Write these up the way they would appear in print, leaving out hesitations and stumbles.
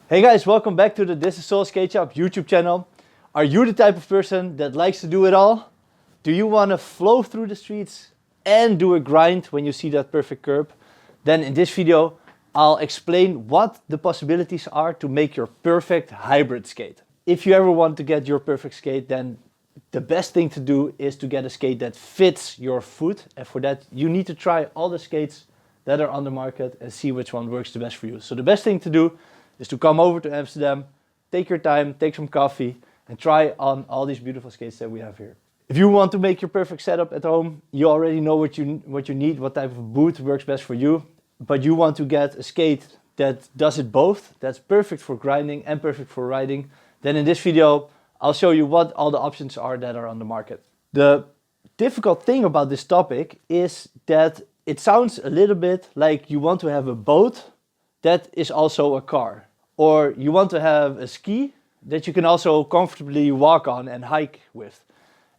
Hey guys, welcome back to the This is Soul Skate Shop YouTube channel. Are you the type of person that likes to do it all? Do you want to flow through the streets and do a grind when you see that perfect curb? Then in this video, I'll explain what the possibilities are to make your perfect hybrid skate. If you ever want to get your perfect skate, then the best thing to do is to get a skate that fits your foot. And for that, you need to try all the skates that are on the market and see which one works the best for you. So the best thing to do is to come over to Amsterdam, take your time, take some coffee, and try on all these beautiful skates that we have here. If you want to make your perfect setup at home, you already know what you need, what type of boot works best for you, but you want to get a skate that does it both, that's perfect for grinding and perfect for riding, then in this video, I'll show you what all the options are that are on the market. The difficult thing about this topic is that it sounds a little bit like you want to have a boat that is also a car. Or you want to have a ski that you can also comfortably walk on and hike with.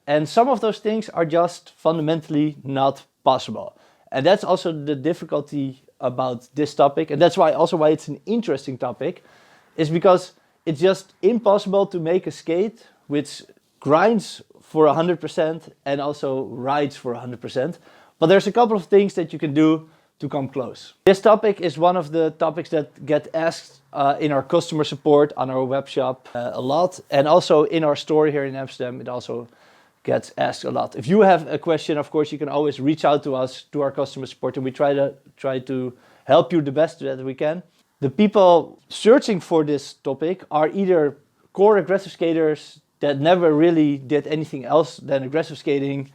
And some of those things are just fundamentally not possible. And that's also the difficulty about this topic. And that's why it's an interesting topic, is because it's just impossible to make a skate which grinds for 100% and also rides for 100%. But there's a couple of things that you can do to come close. This topic is one of the topics that get asked in our customer support on our web shop a lot, and also in our store here in Amsterdam it also gets asked a lot. If you have a question, of course you can always reach out to us, to our customer support, and we try to help you the best that we can. The people searching for this topic are either core aggressive skaters that never really did anything else than aggressive skating,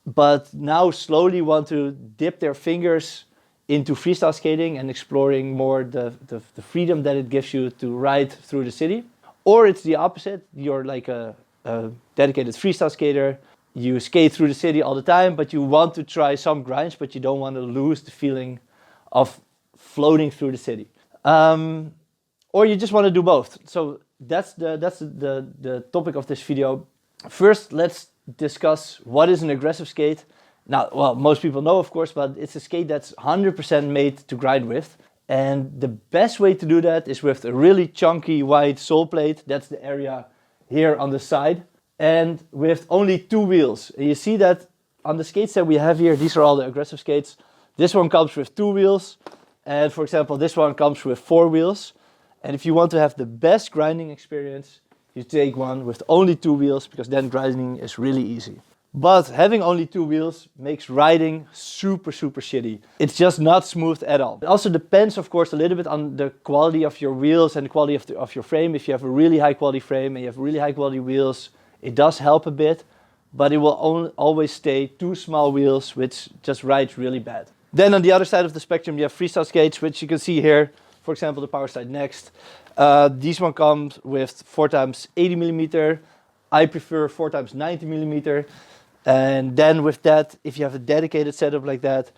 but now slowly want to dip their fingers into freestyle skating and exploring more the freedom that it gives you to ride through the city. Or it's the opposite, you're like a dedicated freestyle skater, you skate through the city all the time, but you want to try some grinds, but you don't want to lose the feeling of floating through the city. Or you just want to do both. So that's the topic of this video. First, let's discuss what is an aggressive skate. Now, well, most people know, of course, but it's a skate that's 100% made to grind with. And the best way to do that is with a really chunky wide sole plate. That's the area here on the side. And with only two wheels. And you see that on the skates that we have here, these are all the aggressive skates. This one comes with two wheels. And for example, this one comes with four wheels. And if you want to have the best grinding experience, you take one with only two wheels, because then grinding is really easy. But having only two wheels makes riding super shitty. It's just not smooth at all. It also depends, of course, a little bit on the quality of your wheels and the quality of your frame. If you have a really high quality frame and you have really high quality wheels, it does help a bit, but it will always stay two small wheels, which just rides really bad. Then on the other side of the spectrum, you have freestyle skates, which you can see here. For example, the Power Slide Next. These one comes with 4x80mm. I prefer 4x90mm. And then with that, if you have a dedicated setup like that,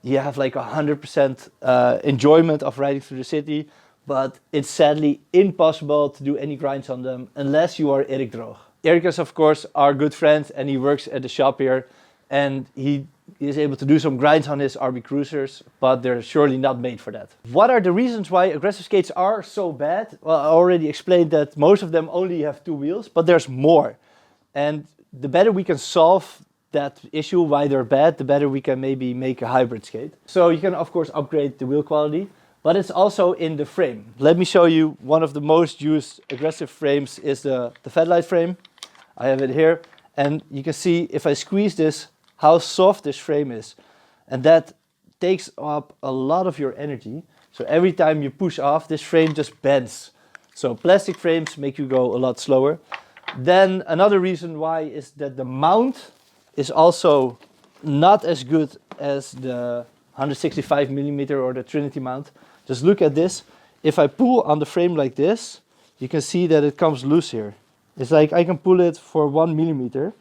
you have like 100% enjoyment of riding through the city, but it's sadly impossible to do any grinds on them unless you are Erik Droog. Erik is, of course, our good friend, and he works at the shop here, and he is able to do some grinds on his RB Cruisers, but they're surely not made for that. What are the reasons why aggressive skates are so bad? Well, I already explained that most of them only have two wheels, but there's more. And the better we can solve that issue, why they're bad, the better we can maybe make a hybrid skate. So you can, of course, upgrade the wheel quality, but it's also in the frame. Let me show you one of the most used aggressive frames is the Fatlite frame. I have it here, and you can see if I squeeze this, how soft this frame is. And that takes up a lot of your energy. So every time you push off, this frame just bends. So plastic frames make you go a lot slower. Then another reason why is that the mount is also not as good as the 165mm or the Trinity mount. Just look at this. If I pull on the frame like this, you can see that it comes loose here. It's like I can pull it for 1mm,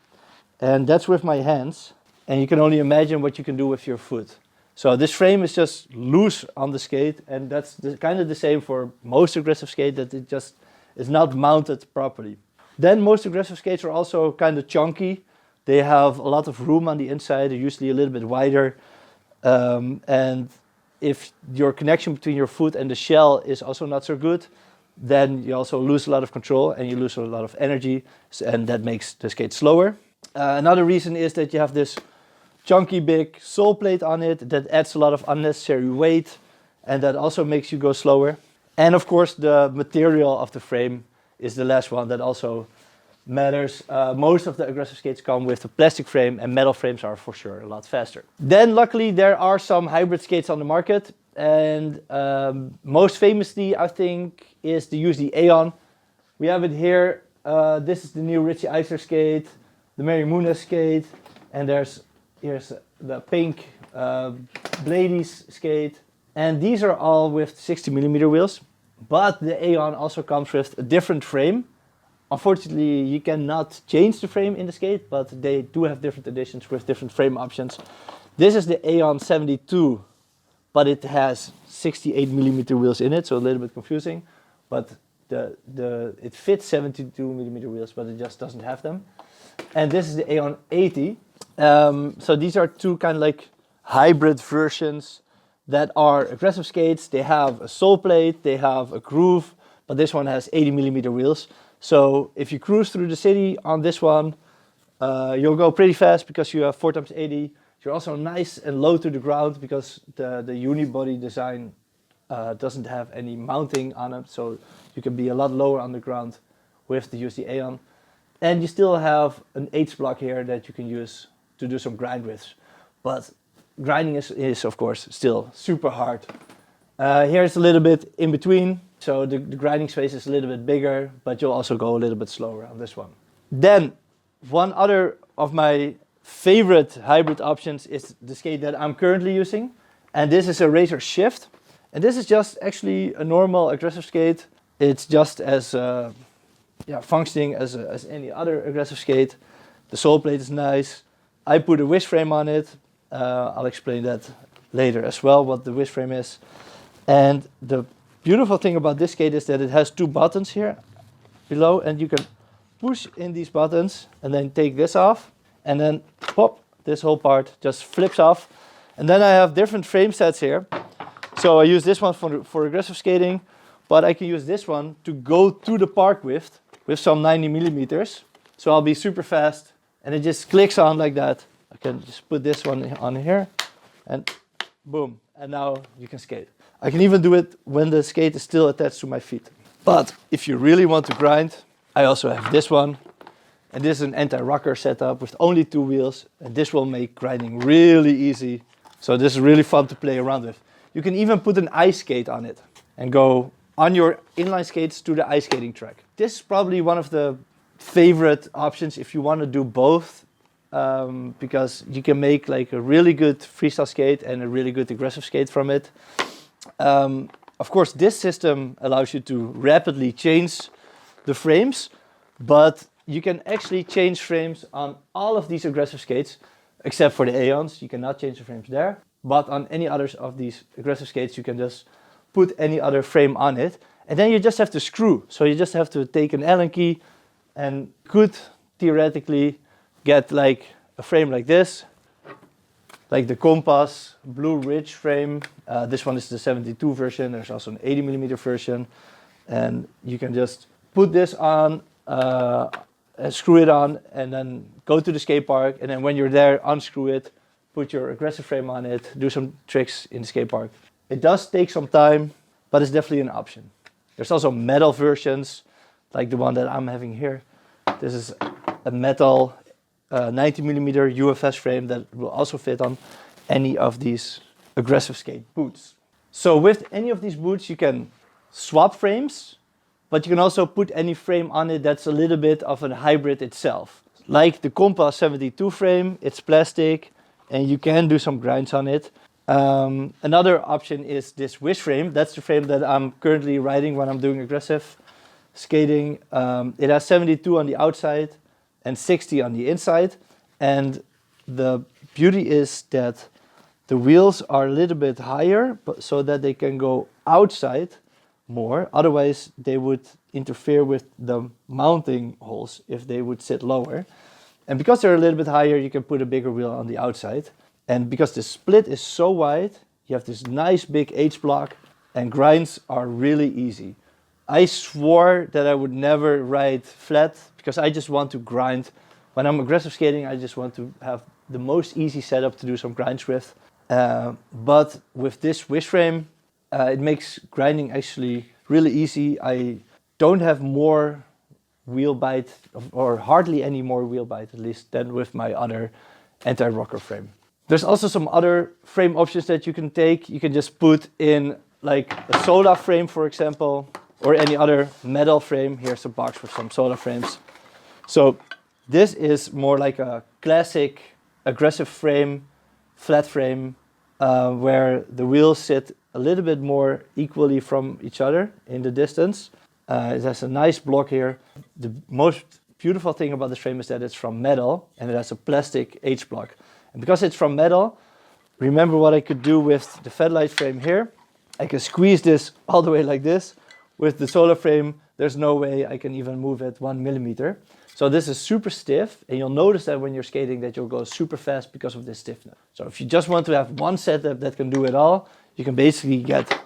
and that's with my hands. And you can only imagine what you can do with your foot. So this frame is just loose on the skate, and that's kind of the same for most aggressive skate, that it just is not mounted properly. Then most aggressive skates are also kind of chunky. They have a lot of room on the inside. They're usually a little bit wider. And if your connection between your foot and the shell is also not so good, then you also lose a lot of control and you lose a lot of energy, and that makes the skate slower. Another reason is that you have this chunky big sole plate on it that adds a lot of unnecessary weight, and that also makes you go slower. And of course the material of the frame is the last one that also matters. Most of the aggressive skates come with a plastic frame, and metal frames are for sure a lot faster. Then luckily there are some hybrid skates on the market, and most famously I think is the USD Aeon. We have it here. This is the new Richie Kaiser skate, the Mary Moona skate, and here's the pink Blades skate, and these are all with 60mm wheels. But the Aeon also comes with a different frame. Unfortunately, you cannot change the frame in the skate, but they do have different editions with different frame options. This is the Aeon 72, but it has 68mm wheels in it, so a little bit confusing. But it fits 72mm wheels, but it just doesn't have them. And this is the Aeon 80. So these are two kind of like hybrid versions that are aggressive skates. They have a sole plate, they have a groove, but this one has 80mm wheels. So if you cruise through the city on this one, you'll go pretty fast because you have 4x80. You're also nice and low to the ground because the unibody design doesn't have any mounting on it, so you can be a lot lower on the ground with the USD Aeon. And you still have an H block here that you can use to do some grind with. But grinding is of course still super hard. Here's a little bit in between. So the grinding space is a little bit bigger, but you'll also go a little bit slower on this one. Then one other of my favorite hybrid options is the skate that I'm currently using. And this is a Razor Shift. And this is just actually a normal aggressive skate. It's just as functioning as any other aggressive skate. The sole plate is nice. I put a wish frame on it. I'll explain that later as well, what the wish frame is. And the beautiful thing about this skate is that it has two buttons here below, and you can push in these buttons and then take this off, and then pop, this whole part just flips off. And then I have different frame sets here. So I use this one for aggressive skating, but I can use this one to go to the park with some 90mm. So I'll be super fast, and it just clicks on like that. I can just put this one on here, and boom, and now you can skate. I can even do it when the skate is still attached to my feet. But if you really want to grind, I also have this one. And this is an anti-rocker setup with only 2 wheels. And this will make grinding really easy. So this is really fun to play around with. You can even put an ice skate on it and go on your inline skates to the ice skating track. This is probably one of the favorite options if you want to do both. Because you can make like a really good freestyle skate and a really good aggressive skate from it. Of course, this system allows you to rapidly change the frames, but you can actually change frames on all of these aggressive skates, except for the Aeons. You cannot change the frames there, but on any others of these aggressive skates, you can just put any other frame on it, and then you just have to screw. So you just have to take an Allen key and could theoretically get like a frame like this, like the Compass Blue Ridge frame. This one is the 72 version. There's also an 80mm version. And you can just put this on, screw it on, and then go to the skate park. And then when you're there, unscrew it, put your aggressive frame on it, do some tricks in the skate park. It does take some time, but it's definitely an option. There's also metal versions, like the one that I'm having here. This is a metal 90mm UFS frame that will also fit on any of these aggressive skate boots. So with any of these boots you can swap frames, but you can also put any frame on it that's a little bit of a hybrid itself. Like the Compass 72 frame, it's plastic and you can do some grinds on it. Another option is this wish frame. That's the frame that I'm currently riding when I'm doing aggressive skating. It has 72 on the outside and 60 on the inside, and the beauty is that the wheels are a little bit higher, but so that they can go outside more. Otherwise they would interfere with the mounting holes if they would sit lower. And because they're a little bit higher, you can put a bigger wheel on the outside. And because the split is so wide, you have this nice big H block, and grinds are really easy. I swore that I would never ride flat because I just want to grind. When I'm aggressive skating, I just want to have the most easy setup to do some grinds with. But with this wish frame, it makes grinding actually really easy. I don't have more wheel bite, or hardly any more wheel bite at least, than with my other anti-rocker frame. There's also some other frame options that you can take. You can just put in like a soda frame, for example, or any other metal frame. Here's a box with some soda frames. So this is more like a classic aggressive frame, flat frame, where the wheels sit a little bit more equally from each other in the distance. It has a nice block here. The most beautiful thing about this frame is that it's from metal and it has a plastic H-block. And because it's from metal, remember what I could do with the Fedlight frame here? I can squeeze this all the way like this. With the solar frame, there's no way I can even move it 1 millimeter. So this is super stiff, and you'll notice that when you're skating that you'll go super fast because of this stiffness. So if you just want to have one setup that can do it all, you can basically get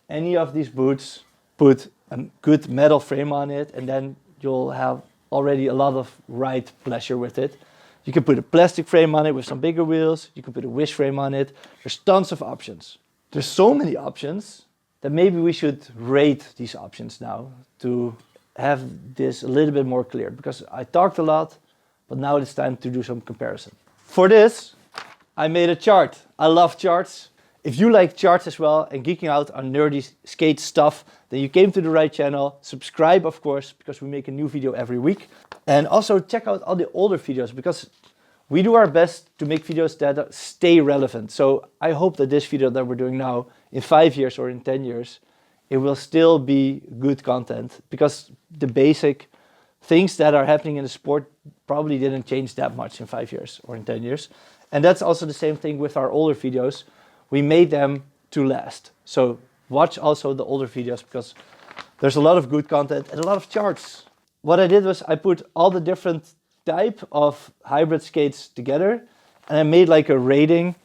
any of these boots, put a good metal frame on it, and then you'll have already a lot of ride pleasure with it. You can put a plastic frame on it with some bigger wheels. You can put a wish frame on it. There's tons of options. There's so many options that maybe we should rate these options now to have this a little bit more clear, because I talked a lot, but now it's time to do some comparison. For this, I made a chart. I love charts. If you like charts as well and geeking out on nerdy skate stuff, then you came to the right channel. Subscribe, of course, because we make a new video every week. And also check out all the older videos, because we do our best to make videos that stay relevant. So I hope that this video that we're doing now, in 5 years or in 10 years, it will still be good content, because the basic things that are happening in the sport probably didn't change that much in 5 years or in 10 years. And that's also the same thing with our older videos. We made them to last. So watch also the older videos, because there's a lot of good content and a lot of charts. What I did was I put all the different type of hybrid skates together, and I made like a rating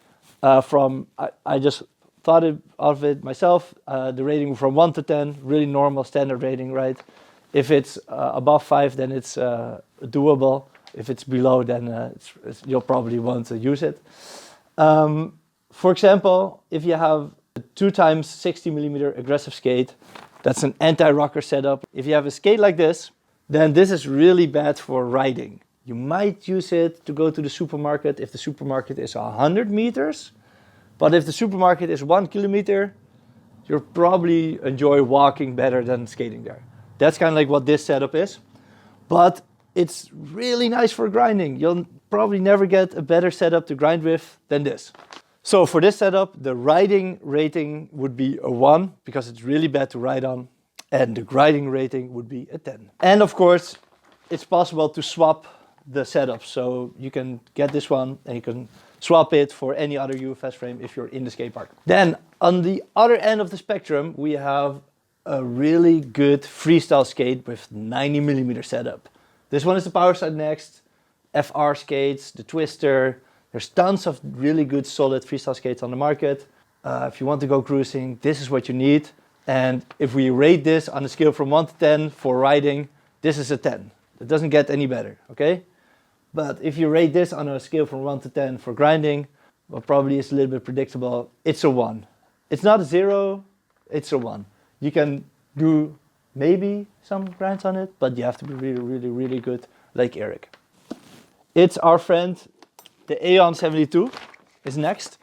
I just thought of it myself, the rating from 1 to 10, really normal standard rating, right? If it's above 5, then it's doable. If it's below, then you'll probably want to use it. For example, if you have a 2x 60 millimeter aggressive skate, that's an anti-rocker setup. If you have a skate like this, then this is really bad for riding. You might use it to go to the supermarket if the supermarket is 100 meters. But if the supermarket is 1 kilometer, you'll probably enjoy walking better than skating there. That's kind of like what this setup is. But it's really nice for grinding. You'll probably never get a better setup to grind with than this. So for this setup, the riding rating would be a 1, because it's really bad to ride on. And the grinding rating would be a 10. And of course, it's possible to swap the setup. So you can get this one and you can swap it for any other UFS frame if you're in the skate park. Then on the other end of the spectrum, we have a really good freestyle skate with 90 millimeter setup. This one is the Powerside Next, FR skates, the Twister. There's tons of really good solid freestyle skates on the market. If you want to go cruising, this is what you need. And if we rate this on a scale from 1 to 10 for riding, this is a 10. It doesn't get any better, okay? But if you rate this on a scale from 1 to 10 for grinding, well, probably it's a little bit predictable. It's a 1. It's not a 0, it's a 1. You can do maybe some grinds on it, but you have to be really, really, really good, like Eric. It's our friend, the Aeon 72 is next.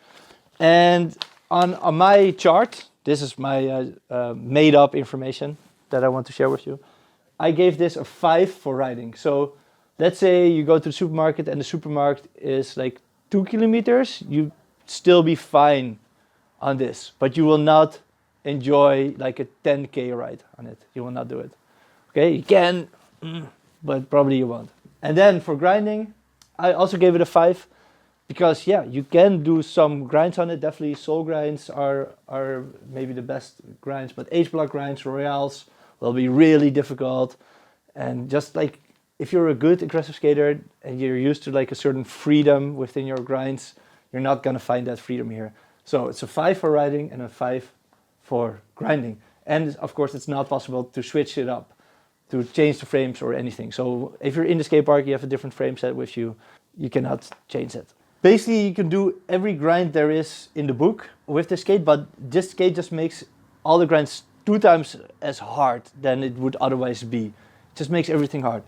And on my chart, this is my made up information that I want to share with you. I gave this a 5 for riding. So let's say you go to the supermarket and the supermarket is like 2 kilometers, you still be fine on this, but you will not enjoy like a 10K ride on it. You will not do it. Okay, you can, but probably you won't. And then for grinding, I also gave it a 5 because yeah, you can do some grinds on it. Definitely soul grinds are maybe the best grinds, but H-block grinds, royales will be really difficult. And just like if you're a good aggressive skater and you're used to like a certain freedom within your grinds, you're not gonna find that freedom here. So it's a 5 for riding and a 5 for grinding. And of course, it's not possible to switch it up, to change the frames or anything. So if you're in the skate park, you have a different frame set with you, you cannot change it. Basically, you can do every grind there is in the book with the skate, but this skate just makes all the grinds 2 times as hard than it would otherwise be. It just makes everything hard.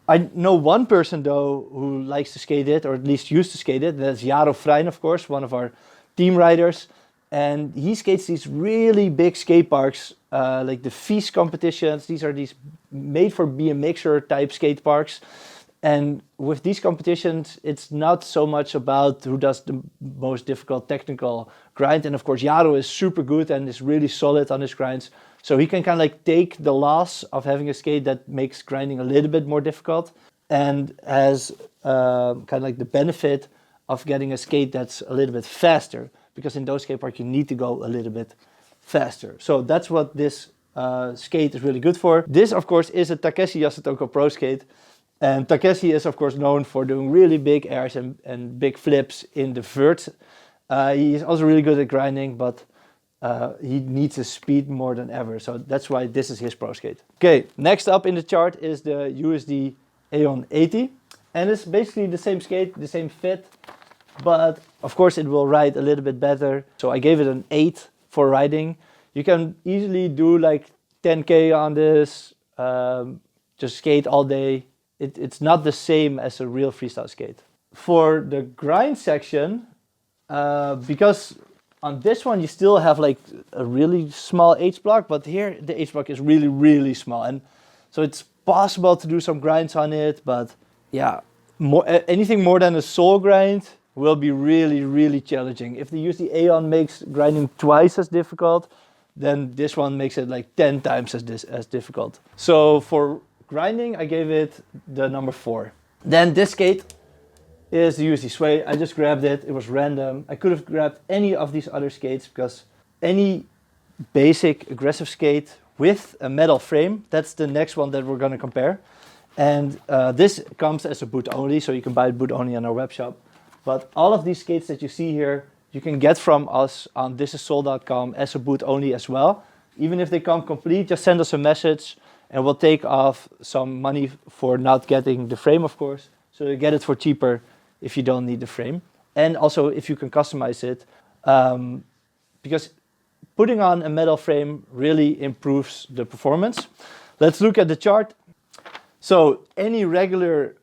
I know one person though who likes to skate it, or at least used to skate it. That's Jaro Frein, of course, one of our team riders. And he skates these really big skate parks, like the FIS competitions. These are these made for BMXer type skate parks. And with these competitions, it's not so much about who does the most difficult technical grind. And of course, Jaro is super good and is really solid on his grinds. So he can kind of like take the loss of having a skate that makes grinding a little bit more difficult and has kind of like the benefit of getting a skate that's a little bit faster, because in those skate parks you need to go a little bit faster. So that's what this skate is really good for. This, of course, is a Takeshi Yasutoko Pro skate. And Takeshi is, of course, known for doing really big airs and big flips in the vert. He is also really good at grinding, but he needs his speed more than ever. So that's why this is his pro skate. Okay, next up in the chart is the USD Aeon 80. And it's basically the same skate, the same fit, but of course it will ride a little bit better. So I gave it an 8 for riding. You can easily do like 10K on this, just skate all day. It's not the same as a real freestyle skate. For the grind section, because on this one you still have like a really small H block, but here the H block is really, really small. And so it's possible to do some grinds on it, but yeah, anything more than a sole grind will be really, really challenging. If the USD Aeon makes grinding twice as difficult, then this one makes it like 10 times as difficult. So for grinding, I gave it the number 4. Then this skate is the USD Sway. I just grabbed it. It was random. I could have grabbed any of these other skates, because any basic aggressive skate with a metal frame, that's the next one that we're going to compare. And this comes as a boot only, so you can buy it boot only on our web shop. But all of these skates that you see here, you can get from us on thisissoul.com as a boot only as well. Even if they come complete, just send us a message and we'll take off some money for not getting the frame, of course. So you get it for cheaper if you don't need the frame. And also if you can customize it, because putting on a metal frame really improves the performance. Let's look at the chart. So any regular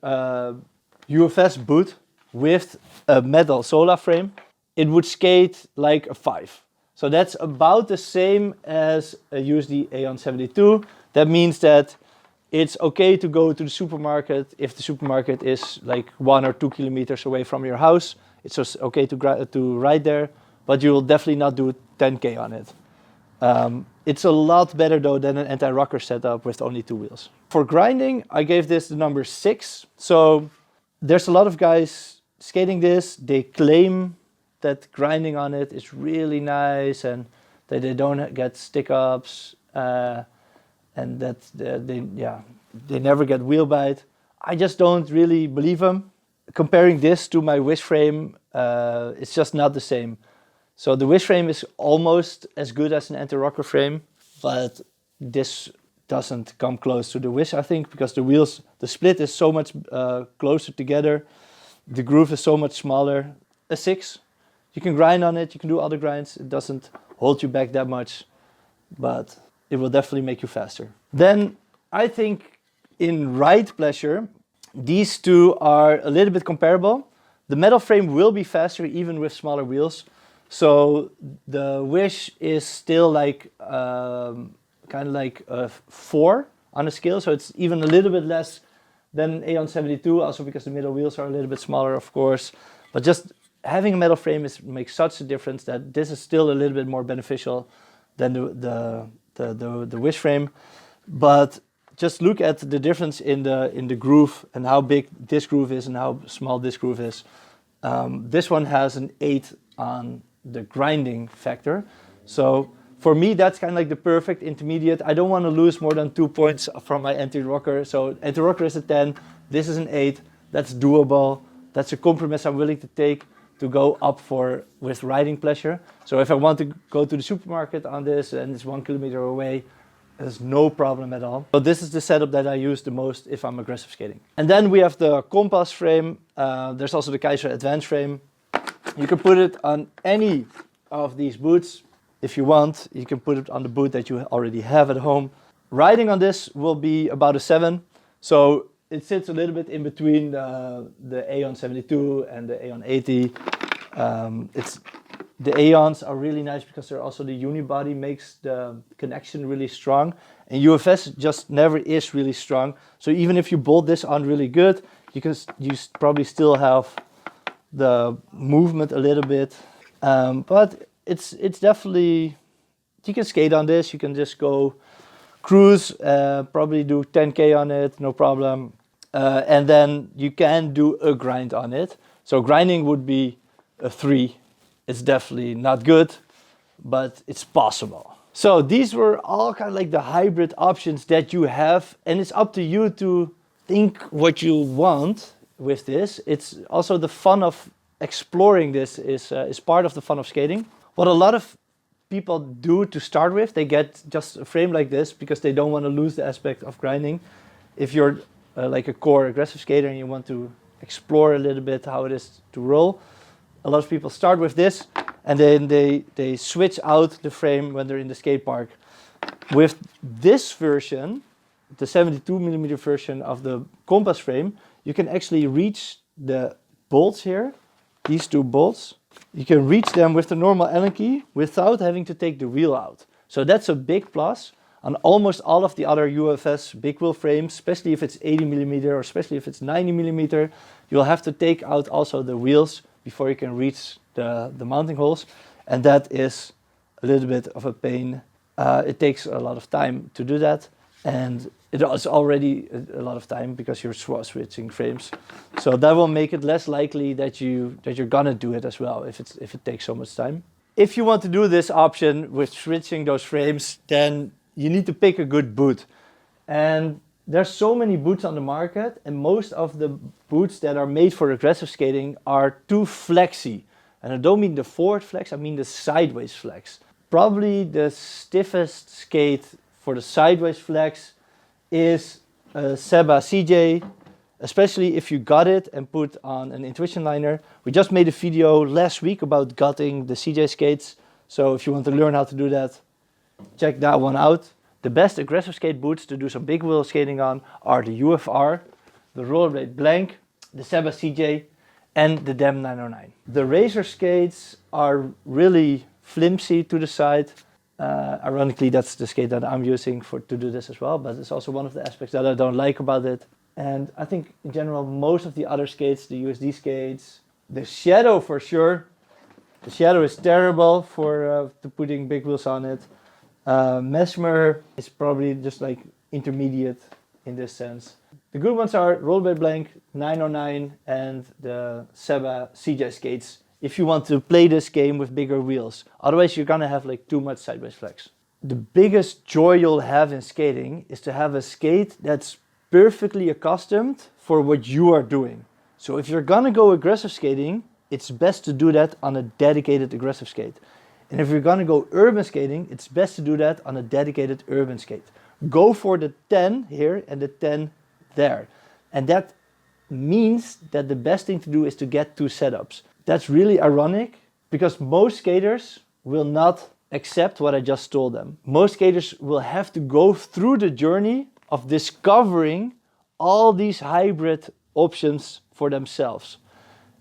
UFS boot with a metal Sola frame, it would skate like a 5. So that's about the same as a USD Aeon 72. That means that it's okay to go to the supermarket if the supermarket is like 1 or 2 kilometers away from your house. It's just okay to ride there, but you will definitely not do 10K on it. It's a lot better though than an anti-rocker setup with only 2 wheels. For grinding, I gave this the number 6. So there's a lot of guys skating this. They claim that grinding on it is really nice and that they don't get stick-ups and that they never get wheel bite. I just don't really believe them. Comparing this to my Wish frame, it's just not the same. So the Wish frame is almost as good as an anti-rocker frame, but this doesn't come close to the Wish, I think, because the wheels, the split is so much closer together. The groove is so much smaller. A 6. You can grind on it, you can do other grinds. It doesn't hold you back that much, but it will definitely make you faster. Then I think in ride pleasure, these two are a little bit comparable. The metal frame will be faster even with smaller wheels. So the Wish is still like kind of like a 4 on a scale. So it's even a little bit less than Aeon 72, also because the middle wheels are a little bit smaller, of course. But just having a metal frame makes such a difference that this is still a little bit more beneficial than the Wish frame. But just look at the difference in the groove and how big this groove is and how small this groove is. This one has an 8 on the grinding factor. So for me, that's kind of like the perfect intermediate. I don't want to lose more than 2 points from my anti-rocker. So anti-rocker is a 10, this is an 8. That's doable. That's a compromise I'm willing to take to go up with riding pleasure. So if I want to go to the supermarket on this and it's 1 kilometer away, there's no problem at all. So this is the setup that I use the most if I'm aggressive skating. And then we have the compass frame. There's also the Kaiser advanced frame. You can put it on any of these boots. If you want, you can put it on the boot that you already have at home. Riding on this will be about a 7. So it sits a little bit in between the Aeon 72 and the Aeon 80. The Aeons are really nice because they're also the unibody makes the connection really strong. And UFS just never is really strong. So even if you bolt this on really good, you probably still have the movement a little bit. But it's definitely, you can skate on this. You can just go cruise, probably do 10K on it, no problem. And then you can do a grind on it. So grinding would be a 3. It's definitely not good, but it's possible. So these were all kind of like the hybrid options that you have, and it's up to you to think what you want with this. It's also the fun of exploring this is part of the fun of skating. What a lot of people do to start with, they get just a frame like this because they don't want to lose the aspect of grinding. If you're like a core aggressive skater and you want to explore a little bit how it is to roll, a lot of people start with this and then they switch out the frame when they're in the skate park. With this version, the 72mm version of the compass frame, you can actually reach the bolts here, these 2 bolts. You can reach them with the normal Allen key without having to take the wheel out. So that's a big plus. On almost all of the other UFS big wheel frames, especially if it's 80mm or especially if it's 90mm, you'll have to take out also the wheels before you can reach the mounting holes. And that is a little bit of a pain. It takes a lot of time to do that. And it is already a lot of time because you're switching frames. So that will make it less likely that you're gonna do it as well if it takes so much time. If you want to do this option with switching those frames, then you need to pick a good boot. And there's so many boots on the market, and most of the boots that are made for aggressive skating are too flexy. And I don't mean the forward flex, I mean the sideways flex. Probably the stiffest skate for the sideways flex is a Seba CJ, especially if you gut it and put on an intuition liner. We just made a video last week about gutting the CJ skates. So if you want to learn how to do that, check that one out. The best aggressive skate boots to do some big wheel skating on are the UFR, the Rollerblade Blank, the Seba CJ, and the DEM 909. The Razor skates are really flimsy to the side. Ironically, that's the skate that I'm using to do this as well, but it's also one of the aspects that I don't like about it. And I think in general, most of the other skates, the USD skates, the Shadow for sure. The Shadow is terrible for putting big wheels on it. Mesmer is probably just like intermediate in this sense. The good ones are Rollerblade Blank, 909, and the Seba CJ skates, if you want to play this game with bigger wheels. Otherwise you're gonna have like too much sideways flex. The biggest joy you'll have in skating is to have a skate that's perfectly accustomed for what you are doing. So if you're gonna go aggressive skating, it's best to do that on a dedicated aggressive skate. And if you're gonna go urban skating, it's best to do that on a dedicated urban skate. Go for the 10 here and the 10 there. And that means that the best thing to do is to get 2 setups. That's really ironic because most skaters will not accept what I just told them. Most skaters will have to go through the journey of discovering all these hybrid options for themselves.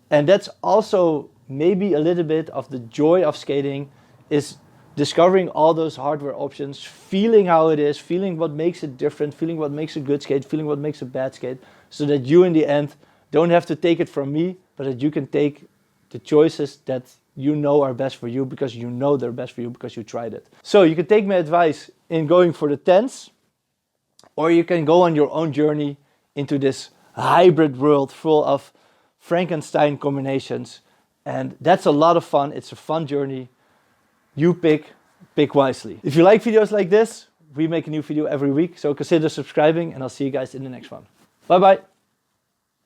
And that's also maybe a little bit of the joy of skating, is discovering all those hardware options, feeling how it is, feeling what makes it different, feeling what makes a good skate, feeling what makes a bad skate, so that you in the end don't have to take it from me, but that you can take the choices that you know are best for you because you know they're best for you because you tried it. So you can take my advice in going for the 10s, or you can go on your own journey into this hybrid world full of Frankenstein combinations. And that's a lot of fun. It's a fun journey. You pick wisely. If you like videos like this, we make a new video every week. So consider subscribing and I'll see you guys in the next one. Bye bye.